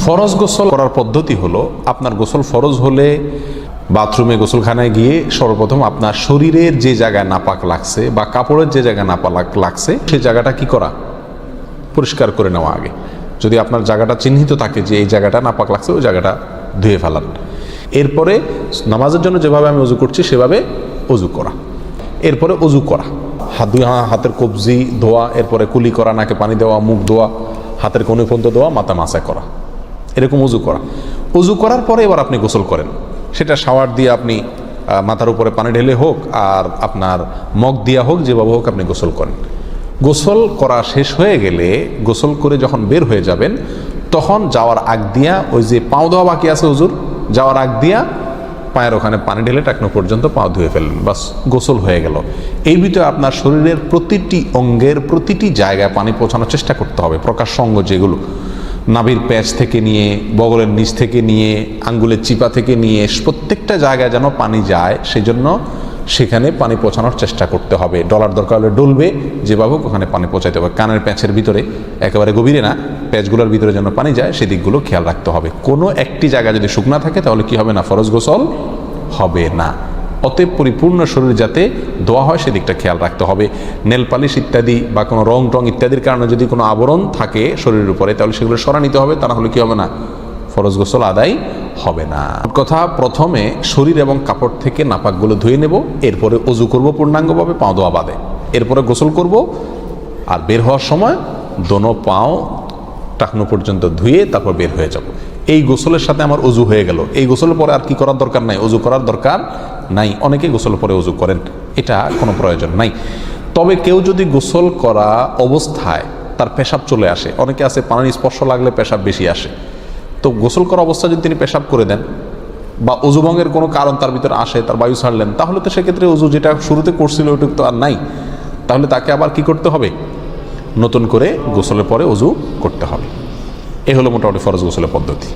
ফরজ গোসল করার পদ্ধতি হলো, আপনার গোসল ফরজ হলে বাথরুমে গোসলখানায় গিয়ে সর্বপ্রথম আপনার শরীরের যে জায়গায় নাপাক লাগছে বা কাপড়ের যে জায়গায় নাপাক লাগছে সেই জায়গাটা কি করা, পরিষ্কার করে নেওয়া আগে। যদি আপনার জায়গাটা চিহ্নিত থাকে যে এই জায়গাটা নাপাক লাগছে, ওই জায়গাটা ধুয়ে ফেলান। এরপরে নামাজের জন্য যেভাবে আমি অজু করছি সেভাবে অজু করা। এরপরে অজু করা, হাতের কবজি ধোয়া, এরপরে কুলি করা, নাকে পানি দেওয়া, মুখ ধোয়া, হাতের কনুই পর্যন্ত ধোয়া, মাথা মাসা করা, এরকম অজু করা। অজু করার পরে এবার আপনি গোসল করেন। সেটা শাওয়ার দিয়ে আপনি মাথার উপরে পানি ঢেলে হোক আর আপনার মগ দিয়া হোক, যেভাবে হোক আপনি গোসল করেন। গোসল করা শেষ হয়ে গেলে, গোসল করে যখন বের হয়ে যাবেন, তখন যাওয়ার আগ দিয়া ওই যে পাও ধোয়া বাকি আছে হুজুর, যাওয়ার আগ দিয়া পায়ের ওখানে পানি ঢেলে টাকনো পর্যন্ত পাও ধুয়ে ফেললেন, বাস গোসল হয়ে গেল। এই ভিতরে আপনার শরীরের প্রতিটি অঙ্গের প্রতিটি জায়গায় পানি পৌঁছানোর চেষ্টা করতে হবে। প্রকাশ্য অঙ্গ যেগুলো, নাভির প্যাচ থেকে নিয়ে, বগলের নিচ থেকে নিয়ে, আঙ্গুলের চিপা থেকে নিয়ে, প্রত্যেকটা জায়গায় যেন পানি যায়, সেই জন্য সেখানে পানি পৌঁছানোর চেষ্টা করতে হবে। ডলার দরকার হলে ডলবে, যেভাবে ওখানে পানি পৌঁছাতে হবে। কানের প্যাচের ভিতরে, একেবারে গভীরে না, প্যাচগুলোর ভিতরে যেন পানি যায় সেদিকগুলো খেয়াল রাখতে হবে। কোনো একটি জায়গা যদি শুকনা থাকে তাহলে কি হবে না, ফরজ গোসল হবে না। অতএব পরিপূর্ণ শরীর যাতে ধোয়া হয় সেদিকটা খেয়াল রাখতে হবে। নেল পালিশ ইত্যাদি বা কোনো রং টং ইত্যাদির কারণে যদি কোনো আবরণ থাকে শরীরের উপরে, তাহলে সেগুলো সরা নিতে হবে, তা না হলে কি হবে না, ফরজ গোসল আদায় হবে না। কথা, প্রথমে শরীর এবং কাপড় থেকে নাপাকগুলো ধুয়ে নেব, এরপরে অজু করব পূর্ণাঙ্গভাবে, পাও ধোয়া বাদে, এরপরে গোসল করব। আর বের হওয়ার সময় দোনো পাও টাকনো পর্যন্ত ধুয়ে তারপর বের হয়ে যাব। এই গোসলের সাথে আমার অজু হয়ে গেল। এই গোসলের পরে আর কি করার দরকার নাই, অজু করার দরকার নাই। অনেকে গোসলের পরে অজু করেন, এটা কোনো প্রয়োজন নাই। তবে কেউ যদি গোসল করা অবস্থায় তার পেশাব চলে আসে, অনেকে আছে পানির স্পর্শ লাগলে পেশাব বেশি আসে, তো গোসল করা অবস্থায় যদি তিনি পেশাব করে দেন বা অজুভঙ্গের কোনো কারণ তার ভিতরে আসে, তার বায়ু ছাড়লেন, তাহলে তো সেক্ষেত্রে অজু যেটা শুরুতে করছিল ওইটুকু তো আর নাই। তাহলে তাকে আবার কি করতে হবে, নতুন করে গোসলের পরে অজু করতে হবে। এ হলো মোটামুটি ফরজ গোসলের পদ্ধতি।